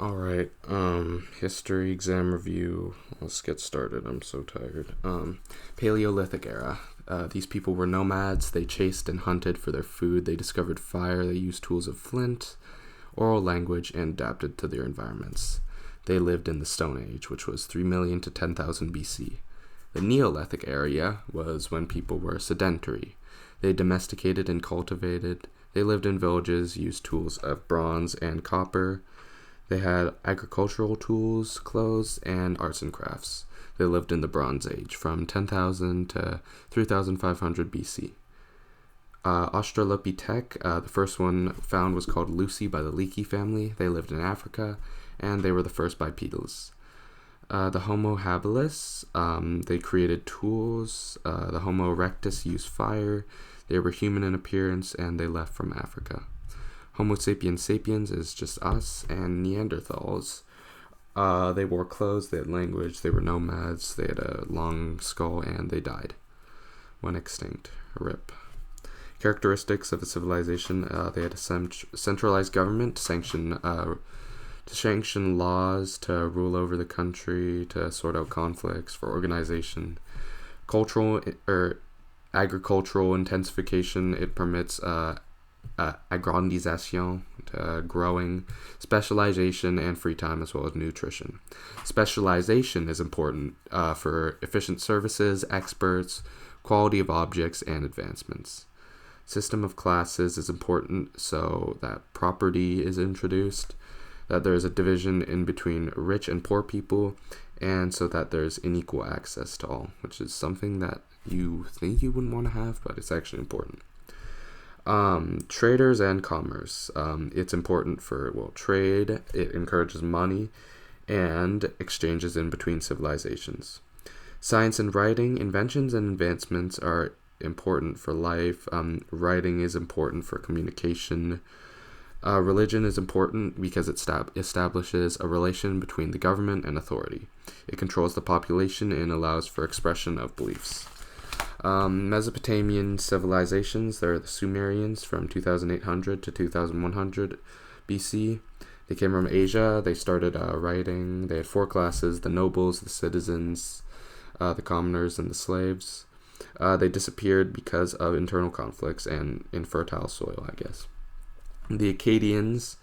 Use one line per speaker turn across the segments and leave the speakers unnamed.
All right. History exam review. Let's get started. I'm so tired. Paleolithic era. These people were nomads. They chased and hunted for their food. They discovered fire. They used tools of flint, oral language, and adapted to their environments. They lived in the Stone Age, which was 3 million to 10,000 BC. The Neolithic area was when people were sedentary. They domesticated and cultivated. They lived in villages, used tools of bronze and copper. They had agricultural tools, clothes, and arts and crafts. They lived in the Bronze Age, from 10,000 to 3,500 BC. Australopithec, the first one found was called Lucy by the Leakey family. They lived in Africa, and they were the first bipedals. The Homo habilis, they created tools. The Homo erectus used fire. They were human in appearance, and they left from Africa. Homo sapiens sapiens is just us, and Neanderthals. They wore clothes, they had language, they were nomads, they had a long skull, and they died. Went extinct. RIP. Characteristics of a civilization: they had a centralized government to sanction laws, to rule over the country, to sort out conflicts, for organization. Cultural or agricultural intensification: it permits agrandization, growing, specialization, and free time, as well as nutrition. Specialization is important for efficient services, experts, quality of objects, and advancements. System of classes is important so that property is introduced, that there is a division in between rich and poor people, and so that there's unequal access to all, which is something that you think you wouldn't want to have, but it's actually important. Traders and commerce. It's important for, trade. It encourages money and exchanges in between civilizations. Science and writing. Inventions and advancements are important for life. Writing is important for communication. Religion is important because it establishes a relation between the government and authority. It controls the population and allows for expression of beliefs. Mesopotamian civilizations, they're the Sumerians from 2800 to 2100 BC. They came from Asia. They started writing. They had 4 classes: the nobles, the citizens, the commoners, and the slaves. They disappeared because of internal conflicts and infertile soil, I guess. The Akkadians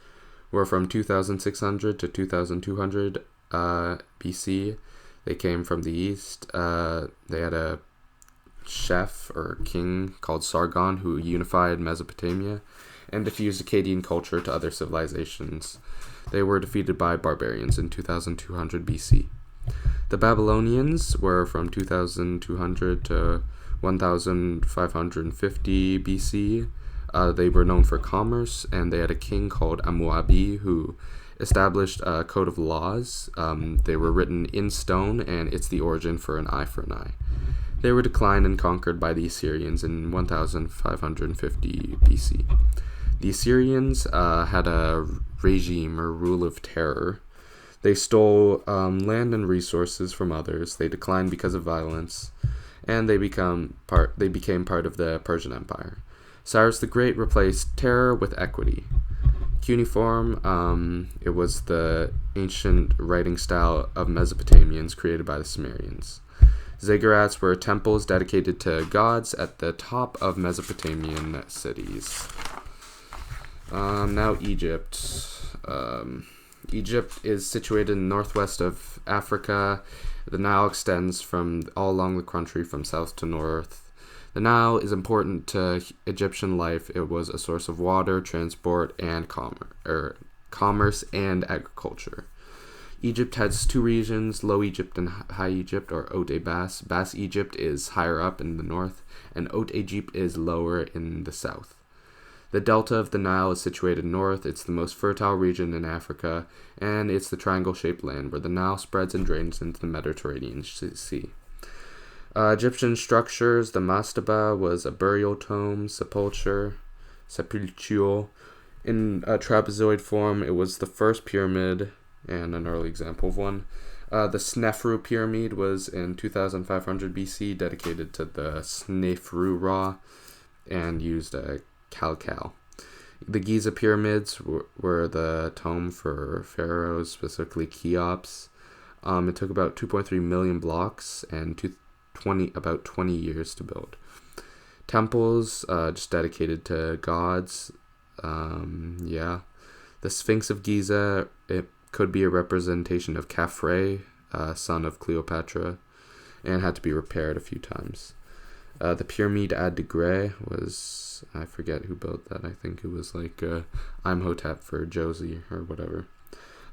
were from 2600 to 2200 BC. They came from the east. They had a chef or king called Sargon who unified Mesopotamia and diffused Akkadian culture to other civilizations. They were defeated by barbarians in 2200 BC. The Babylonians were from 2200 to 1550 BC. They were known for commerce, and they had a king called Amuabi who established a code of laws. They were written in stone, and it's the origin for an eye for an eye. They were declined and conquered by the Assyrians in 1550 BC. The Assyrians had a regime or rule of terror. They stole land and resources from others. They declined because of violence, and they became part of the Persian Empire. Cyrus the Great replaced terror with equity. Cuneiform, it was the ancient writing style of Mesopotamians created by the Sumerians. Ziggurats were temples dedicated to gods at the top of Mesopotamian cities. Now Egypt. Egypt is situated in the northwest of Africa. The Nile extends from all along the country from south to north. The Nile is important to Egyptian life. It was a source of water, transport, and commerce and agriculture. Egypt has 2 regions, Low Egypt and High Egypt, or Haute Basse. Basse Egypt is higher up in the north, and Haute Egypt is lower in the south. The delta of the Nile is situated north. It's the most fertile region in Africa, and it's the triangle-shaped land where the Nile spreads and drains into the Mediterranean Sea. Egyptian structures: the mastaba was a burial tomb, sepulture. In a trapezoid form, it was the first pyramid, and an early example of one. The Snefru pyramid was in 2500 BC, dedicated to the Snefru Ra, and used a calcal. The Giza pyramids were the tomb for pharaohs, specifically Cheops. It took about 2.3 million blocks and about 20 years to build. Temples, just dedicated to gods. Yeah. The Sphinx of Giza, it could be a representation of Khafre, son of Cleopatra, and had to be repaired a few times. The Pyramid ad de Grès was, I forget who built that. I think it was like Imhotep for Josie or whatever.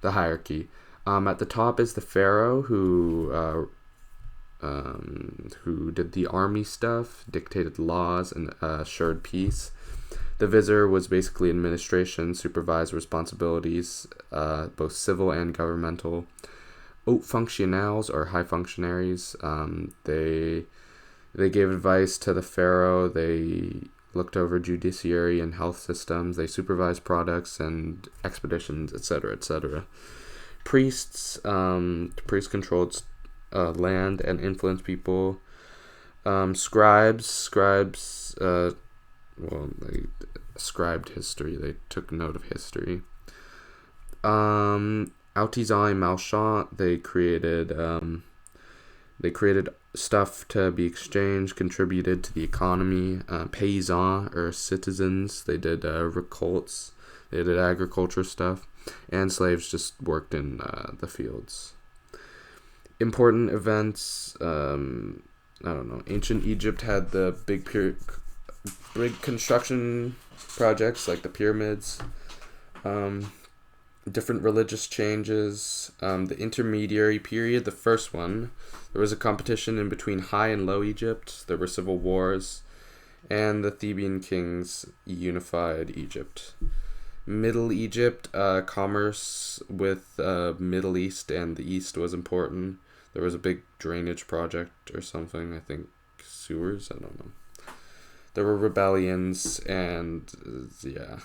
The hierarchy. At the top is the pharaoh who did the army stuff, dictated laws, and assured peace. The vizier was basically administration, supervised responsibilities, both civil and governmental. Haute fonctionnaires, or high functionaries, they gave advice to the pharaoh. They looked over judiciary and health systems. They supervised products and expeditions, etc., etc. Priests controlled land and influenced people. Scribes, they scribed history. They took note of history. Artisans et marchands, they created stuff to be exchanged, contributed to the economy. Paysans, or citizens, they did recolts, they did agriculture stuff, and slaves just worked in the fields. Important events, ancient Egypt had the big construction projects like the pyramids. Different religious changes. The intermediary period, the first one, there was a competition in between High and Low Egypt. There were civil wars, and the Theban kings unified Egypt. Middle Egypt, commerce with Middle East and the East was important. There was a big drainage project or something, I think sewers, I don't know. There were rebellions, and yeah.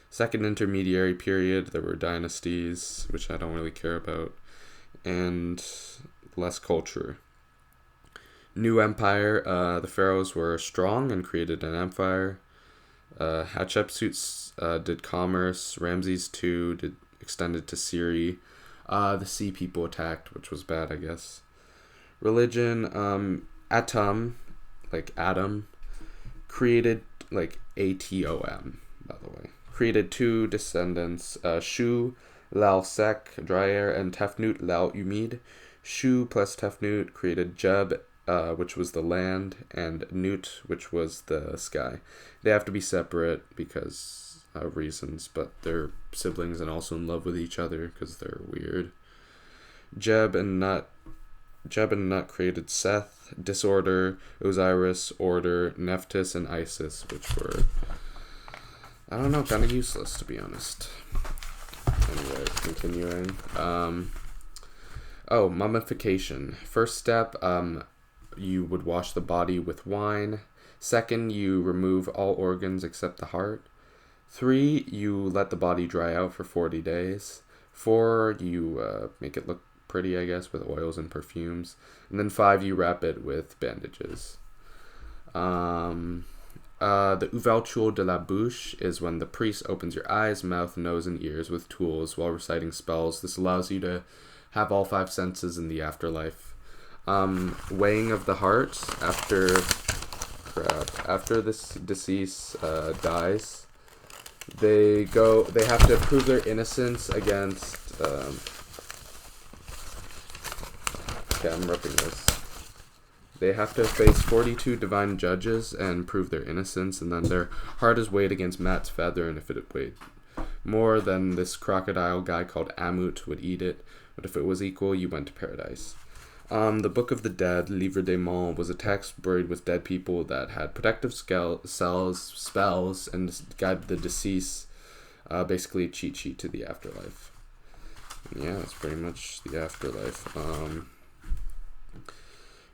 Second intermediary period, there were dynasties, which I don't really care about, and less culture. New empire, the pharaohs were strong and created an empire. Hatshepsut did commerce. Ramses II extended to Syria. The sea people attacked, which was bad, I guess. Religion, Atum, like Adam, created, like Atom, by the way. Created two descendants, Shu Lal Sek, dry air, and Tefnut Lal Umid. Shu plus Tefnut created Jeb, which was the land, and Nut, which was the sky. They have to be separate because of reasons, but they're siblings and also in love with each other because they're weird. Jeb and Nut created Seth, disorder, Osiris, order, Nephthys, and Isis, which were, I don't know, kind of useless, to be honest. Anyway, continuing. Mummification. First step, you would wash the body with wine. Second, you remove all organs except the heart. 3, you let the body dry out for 40 days. 4, you make it look pretty, I guess, with oils and perfumes. And then 5, you wrap it with bandages. The ouverture de la bouche is when the priest opens your eyes, mouth, nose, and ears with tools while reciting spells. This allows you to have all 5 senses in the afterlife. Weighing of the heart after this deceased dies. They have to prove their innocence against. I'm ripping this. They have to face 42 divine judges and prove their innocence, and then their heart is weighed against Matt's feather, and if it weighed more, then this crocodile guy called Amut would eat it, but if it was equal, you went to paradise. The Book of the Dead, Livre des Morts, was a text buried with dead people that had protective spells, and guided the deceased, basically a cheat sheet to the afterlife. Yeah, that's pretty much the afterlife.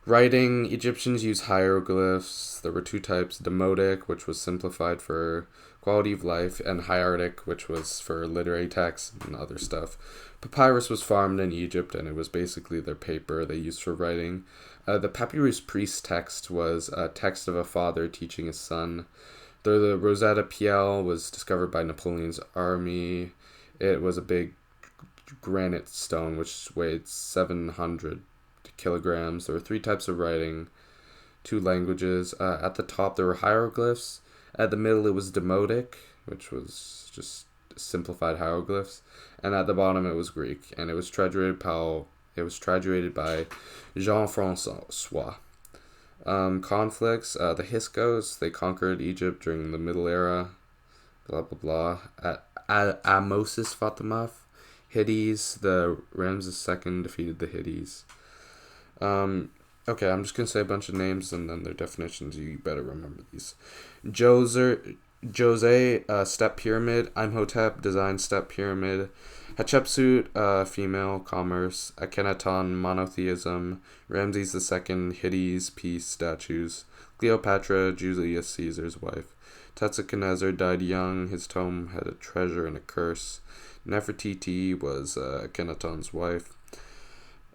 Writing, Egyptians used hieroglyphs. There were 2 types, Demotic, which was simplified for quality of life, and hieratic, which was for literary texts and other stuff. Papyrus was farmed in Egypt, and it was basically their paper they used for writing. The papyrus priest text was a text of a father teaching his son. The Rosetta Piel was discovered by Napoleon's army. It was a big granite stone which weighed 700 kilograms. There were 3 types of writing, 2 languages. At the top there were hieroglyphs. At the middle it was Demotic, which was just simplified hieroglyphs, and at the bottom it was Greek, and it was traduated by Jean-Francois. Conflicts. The Hyksos, they conquered Egypt during the Middle Era. Blah blah blah. Amosis Fatimah. Hittites. The Ramses II defeated the Hittites. Okay, I'm just gonna say a bunch of names and then their definitions. You better remember these. Jose, step pyramid. Imhotep, designed step pyramid. Hatshepsut, female, commerce. Akhenaton, monotheism. Ramses II, Hittites, peace, statues. Cleopatra, Julius Caesar's wife. Tetsukanezzar died young. His tomb had a treasure and a curse. Nefertiti was Akhenaton's wife.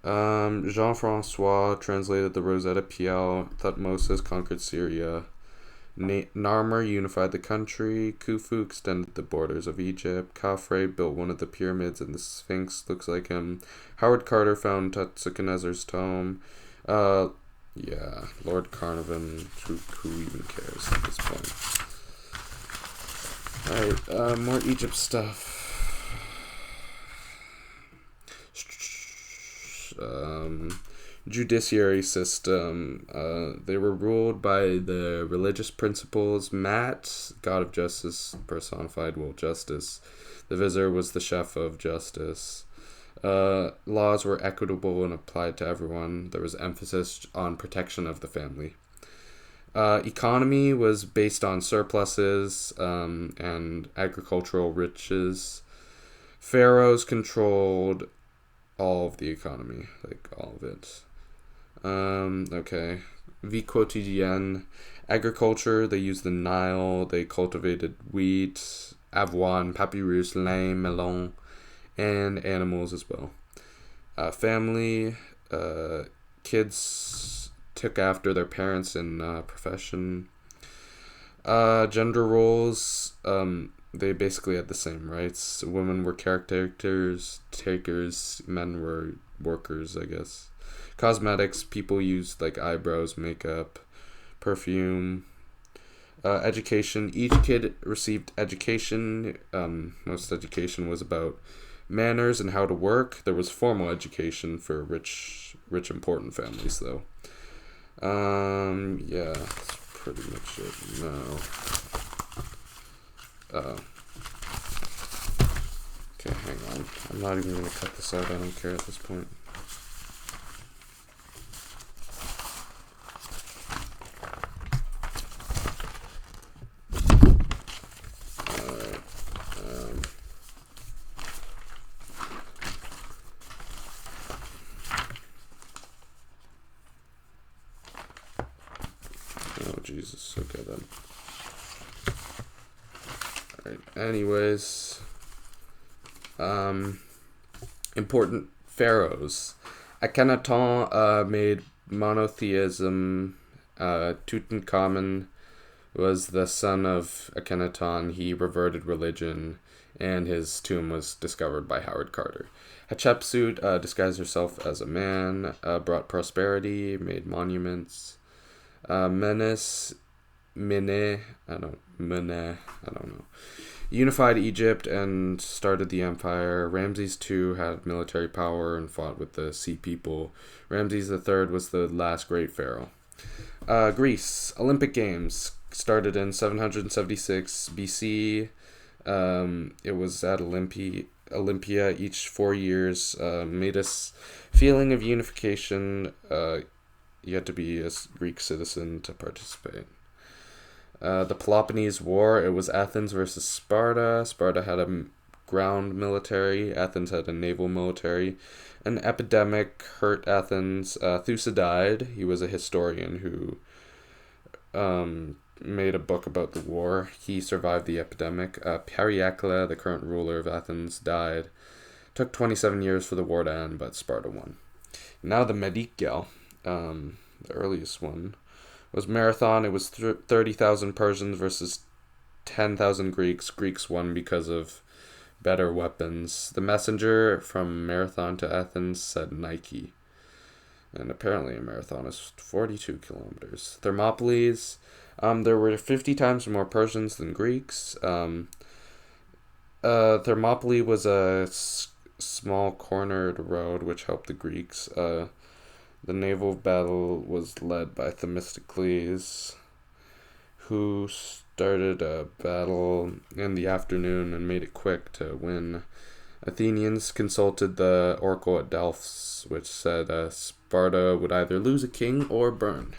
Jean-Francois translated the Rosetta Piel. Thutmose conquered Syria. Narmer unified the country. Khufu extended the borders of Egypt. Khafre built one of the pyramids, and the Sphinx looks like him. Howard Carter found Tetsukanezar's tomb. Yeah, Lord Carnarvon. Who even cares at this point? Alright, more Egypt stuff. Judiciary system. They were ruled by the religious principles. Mat, god of justice, personified justice. The vizier was the chef of justice. Laws were equitable and applied to everyone. There was emphasis on protection of the family. Economy was based on surpluses and agricultural riches. Pharaohs controlled all of the economy, like all of it. Okay. Vie quotidienne. Agriculture, they used the Nile, they cultivated wheat, avoine, papyrus, lime, melon, and animals as well. Family, kids took after their parents in profession. Gender roles, they basically had the same rights. Women were caretakers, men were workers, I guess. Cosmetics, people used like eyebrows, makeup, perfume. Education, each kid received education. Most education was about manners and how to work. There was formal education for rich important families though. Yeah, that's pretty much it. No. Okay, hang on. I'm not even gonna cut this out. I don't care at this point. Oh, Jesus. Okay, then. Alright, anyways. Important pharaohs. Akhenaton made monotheism. Tutankhamun was the son of Akhenaton. He reverted religion, and his tomb was discovered by Howard Carter. Hatshepsut disguised herself as a man, brought prosperity, made monuments. Mene, I don't know. Unified Egypt and started the empire. Ramses II had military power and fought with the Sea People. Ramses III was the last great pharaoh. Greece, Olympic Games started in 776 BC. It was at Olympia each 4 years. Made us feeling of unification. You had to be a Greek citizen to participate. The Peloponnese War, it was Athens versus Sparta. Sparta had a ground military. Athens had a naval military. An epidemic hurt Athens. Thucydides, he was a historian who made a book about the war. He survived the epidemic. Pericles, the current ruler of Athens, died. Took 27 years for the war to end, but Sparta won. Now the Medical, the earliest one, was Marathon. It was 30,000 Persians versus 10,000 Greeks. Greeks won because of better weapons. The messenger from Marathon to Athens said Nike. And apparently a marathon is 42 kilometers. Thermopylae, there were 50 times more Persians than Greeks. Thermopylae was a small cornered road which helped the Greeks. The naval battle was led by Themistocles, who started a battle in the afternoon and made it quick to win. Athenians consulted the oracle at Delphos, which said Sparta would either lose a king or burn.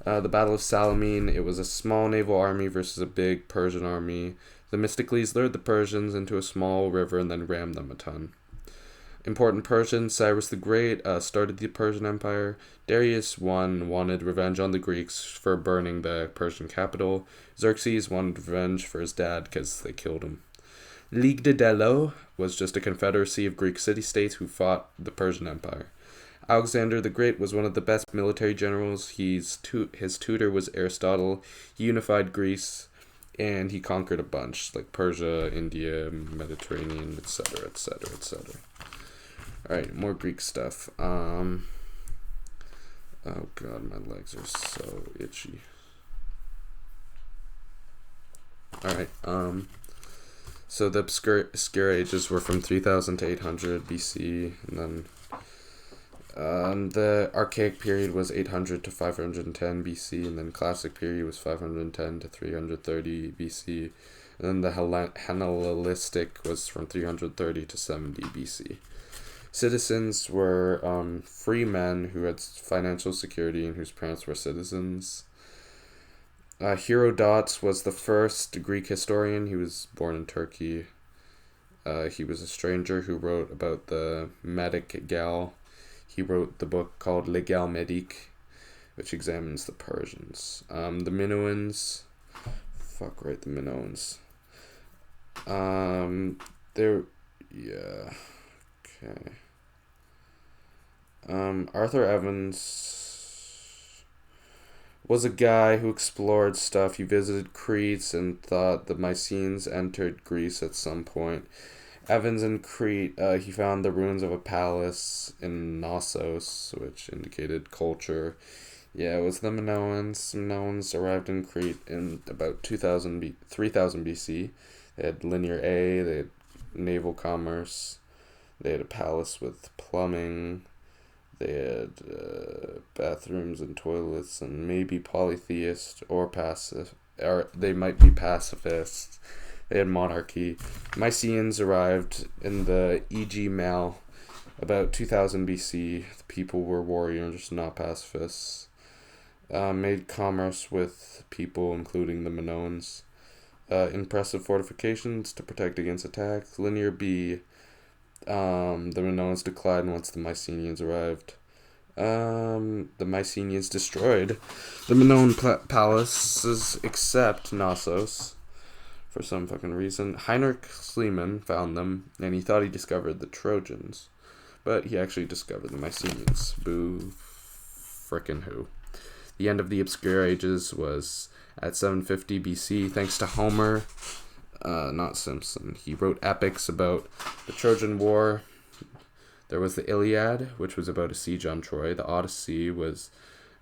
The Battle of Salamine, it was a small naval army versus a big Persian army. Themistocles lured the Persians into a small river and then rammed them a ton. Important Persians, Cyrus the Great started the Persian Empire. Darius wanted revenge on the Greeks for burning the Persian capital. Xerxes wanted revenge for his dad because they killed him. Ligue de Delo was just a confederacy of Greek city-states who fought the Persian Empire. Alexander the Great was one of the best military generals. His tutor was Aristotle. He unified Greece, and he conquered a bunch, like Persia, India, Mediterranean, etc., etc., etc. Alright, more Greek stuff. Oh god, my legs are so itchy. Alright, so the obscure ages were from 3000 to 800 BC, and then the Archaic period was 800 to 510 BC, and then Classic period was 510 to 330 BC, and then the Hellenistic was from 330 to 70 BC. Citizens were free men who had financial security and whose parents were citizens. Herodotus was the first Greek historian. He was born in Turkey. He was a stranger who wrote about the Medic Gal. He wrote the book called Le Gal Medique, which examines the Persians. The Minoans. The Minoans. Yeah. Okay. Arthur Evans was a guy who explored stuff. He visited Crete and thought the Mycenaeans entered Greece at some point. Evans in Crete, he found the ruins of a palace in Knossos, which indicated culture. Yeah, it was the Minoans. Minoans arrived in Crete in about 3000 BC. They had linear A, they had naval commerce, they had a palace with plumbing, they had bathrooms and toilets, and maybe polytheist or they might be pacifists. They had monarchy. Mycenaeans arrived in the E.G. Mal about 2000 BC. The people were warriors, not pacifists. Made commerce with people, including the Minoans. Impressive fortifications to protect against attacks. Linear B. The Minoans declined once the Mycenaeans arrived. The Mycenaeans destroyed the Minoan palaces except Knossos for some fucking reason. Heinrich Schliemann found them, and he thought he discovered the Trojans, but he actually discovered the Mycenaeans. Boo frickin' who. The end of the Obscure Ages was at 750 BC, thanks to Homer, not Simpson. He wrote epics about the Trojan War. There was the Iliad, which was about a siege on Troy. The Odyssey was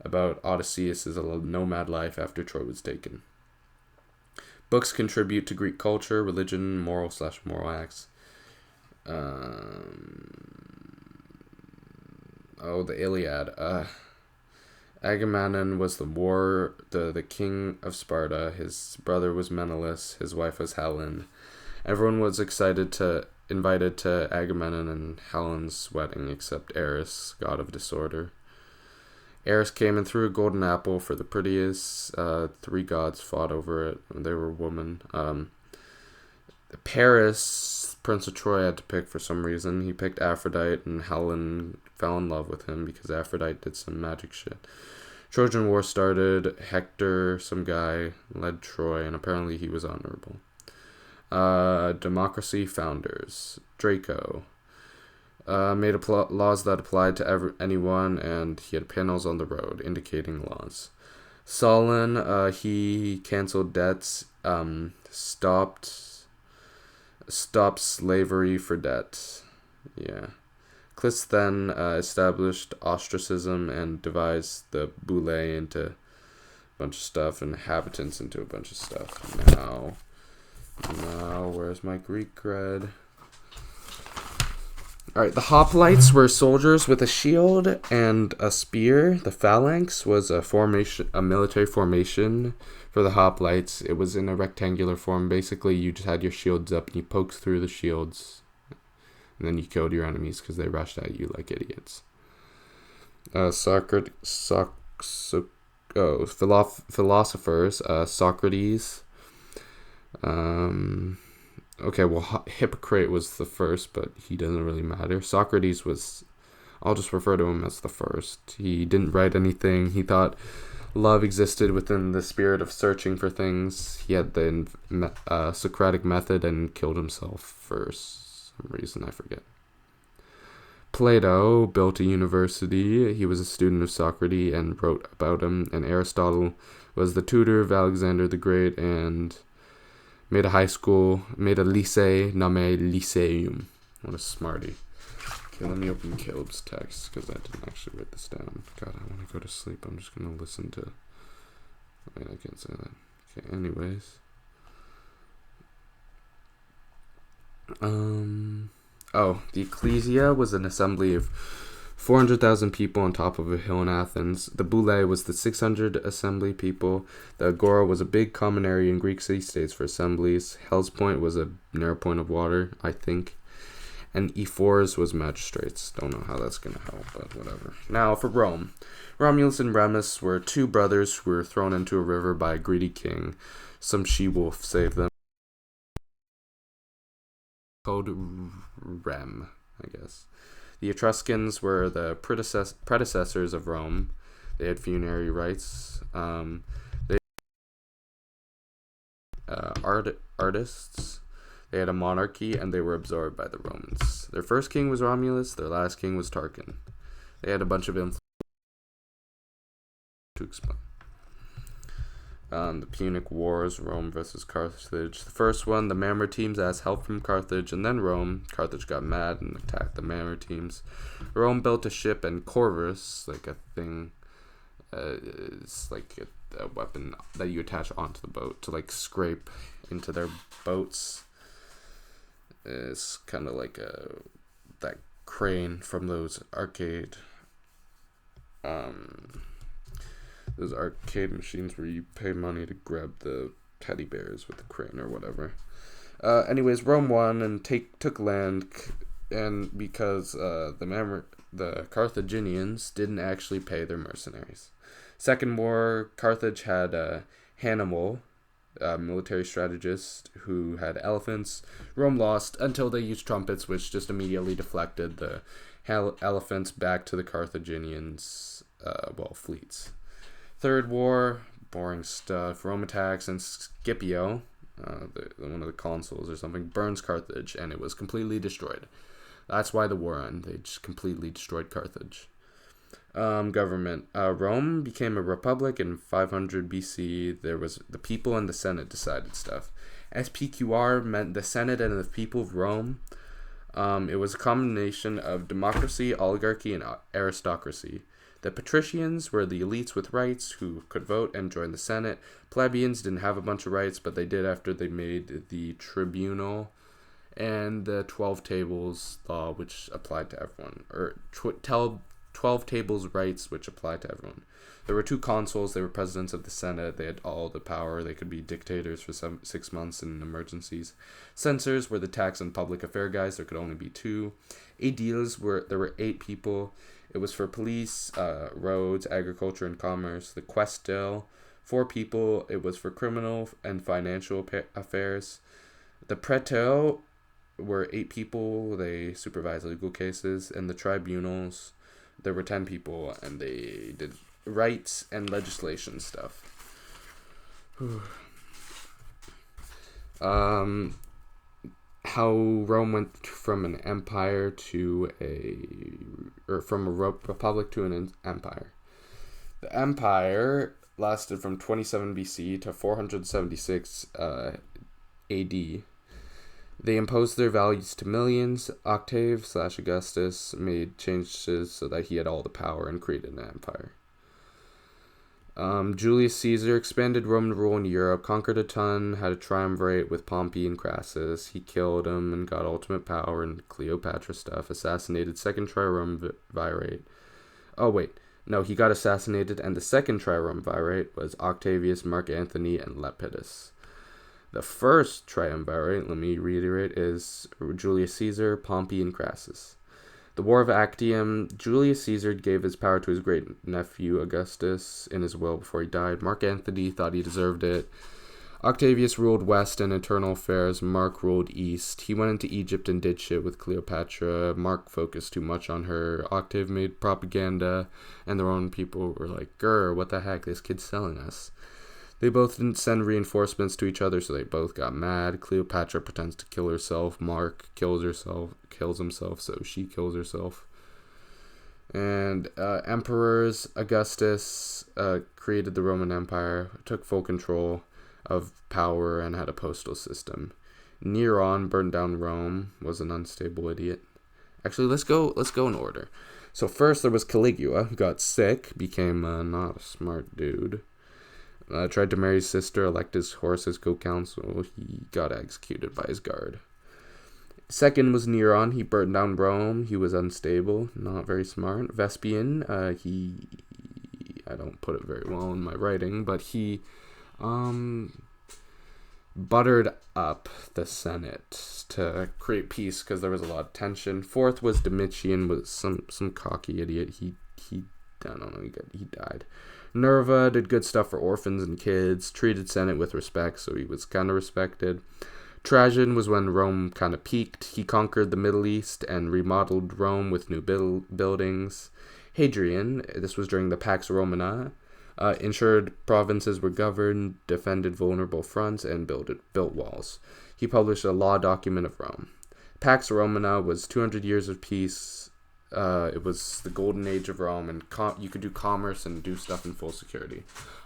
about Odysseus' nomad life after Troy was taken. Books contribute to Greek culture, religion, moral/moral acts. The Iliad. Agamemnon was the king of Sparta. His brother was Menelaus. His wife was Helen. Everyone was invited to Agamemnon and Helen's wedding except Eris, god of disorder. Eris came and threw a golden apple for the prettiest. 3 gods fought over it. They were women. Paris, Prince of Troy, had to pick for some reason. He picked Aphrodite, and Helen fell in love with him because Aphrodite did some magic shit. Trojan War started. Hector, some guy, led Troy, and apparently he was honorable. Democracy founders. Draco. Made laws that applied to anyone, and he had panels on the road indicating laws. Solon, he canceled debts, stopped slavery for debt. Yeah. Clisthenes established ostracism and devised the boule into a bunch of stuff and habitants into a bunch of stuff. Now, where's my Greek cred? Alright, the hoplites were soldiers with a shield and a spear. The phalanx was a military formation for the hoplites. It was in a rectangular form. Basically, you just had your shields up and you poked through the shields. And then you killed your enemies because they rushed at you like idiots. Philosophers. Socrates. Okay, well, Hippocrates was the first, but he doesn't really matter. Socrates was, I'll just refer to him as the first. He didn't write anything. He thought love existed within the spirit of searching for things. He had the Socratic method and killed himself for some reason, I forget. Plato built a university. He was a student of Socrates and wrote about him. And Aristotle was the tutor of Alexander the Great and made a lycée nommé Lyceum. What a smarty. Okay, let me open Caleb's text because I didn't actually write this down. God, I want to go to sleep. I'm just going to listen to... Wait, I can't say that. Okay, anyways. The Ecclesia was an assembly of 400,000 people on top of a hill in Athens. The Boule was the 600 assembly people. The Agora was a big common area in Greek city-states for assemblies. Hell's Point was a narrow point of water, I think. And Ephors was magistrates. Don't know how that's going to help, but whatever. Now for Rome. Romulus and Remus were two brothers who were thrown into a river by a greedy king. Some she-wolf saved them. Called Rem, I guess. The Etruscans were the predecessors of Rome. They had funerary rites. They artists. They had a monarchy, and they were absorbed by the Romans. Their first king was Romulus. Their last king was Tarquin. They had a bunch of influence to explain. The Punic Wars, Rome versus Carthage. The first one, the Mamertines asked help from Carthage, and then Rome. Carthage got mad and attacked the Mamertines. Rome built a ship, and Corvus, like a thing, it's like a weapon that you attach onto the boat to like scrape into their boats. It's kind of like that crane from those arcade machines where you pay money to grab the teddy bears with the crane or whatever. Anyways, Rome won and took land, and because the Carthaginians didn't actually pay their mercenaries. Second war, Carthage had Hannibal, a military strategist who had elephants. Rome lost until they used trumpets, which just immediately deflected the elephants back to the Carthaginians' fleets. Third war, boring stuff. Rome attacks, and Scipio, one of the consuls or something, burns Carthage, and it was completely destroyed. That's why the war ended. They just completely destroyed Carthage. Government. Rome became a republic in 500 BC. There was the people and the Senate decided stuff. SPQR meant the Senate and the people of Rome. It was a combination of democracy, oligarchy, and aristocracy. The patricians were the elites with rights who could vote and join the Senate. Plebeians didn't have a bunch of rights, but they did after they made the tribunal and the 12 Tables law, which applied to everyone, or 12 Tables rights, which applied to everyone. There were two consuls. They were presidents of the Senate. They had all the power. They could be dictators for 6 months in emergencies. Censors were the tax and public affair guys. There could only be two. Aediles there were 8 people. It was for police, roads, agriculture, and commerce. The Questel, 4 people. It was for criminal and financial affairs. The Praetor were 8 people. They supervised legal cases. And the tribunals, there were 10 people, and they did rights and legislation stuff. How Rome went from an empire to from a republic to an empire. The empire lasted from 27 BC to 476 AD. They imposed their values to millions. Octave/Augustus made changes so that he had all the power and created an empire. Julius Caesar expanded Roman rule in Europe, conquered a ton, had a triumvirate with Pompey and Crassus. He killed him and got ultimate power and Cleopatra stuff. Assassinated second triumvirate. Oh, wait. No, he got assassinated, and the second triumvirate was Octavius, Mark Antony, and Lepidus. The first triumvirate, let me reiterate, is Julius Caesar, Pompey, and Crassus. The War of Actium, Julius Caesar gave his power to his great-nephew Augustus in his will before he died. Mark Antony thought he deserved it. Octavius ruled west in internal affairs. Mark ruled east. He went into Egypt and did shit with Cleopatra. Mark focused too much on her. Octave made propaganda, and their own people were like, grr, what the heck, this kid's selling us. They both didn't send reinforcements to each other, so they both got mad. Cleopatra pretends to kill herself. Mark kills himself, so she kills herself. And emperors, Augustus created the Roman Empire, took full control of power, and had a postal system. Neron burned down Rome, was an unstable idiot. Actually, let's go in order. So first there was Caligula, who got sick, became not a smart dude. Tried to marry his sister, elect his horse as co-counsel. He got executed by his guard. Second was Neron. He burned down Rome. He was unstable, not very smart. Vespasian, I don't put it very well in my writing, but he buttered up the Senate to create peace because there was a lot of tension. Fourth was Domitian, was some cocky idiot. He I don't know, he died. Nerva did good stuff for orphans and kids, treated Senate with respect, so he was kind of respected. Trajan was when Rome kind of peaked. He conquered the Middle East and remodeled Rome with new buildings. Hadrian, this was during the Pax Romana, ensured provinces were governed, defended vulnerable fronts, and built walls. He published a law document of Rome. Pax Romana was 200 years of peace. It was the golden age of Rome, and you could do commerce and do stuff in full security.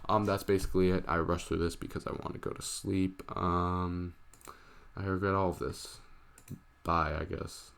That's basically it. I rushed through this because I want to go to sleep. I regret all of this. Bye, I guess.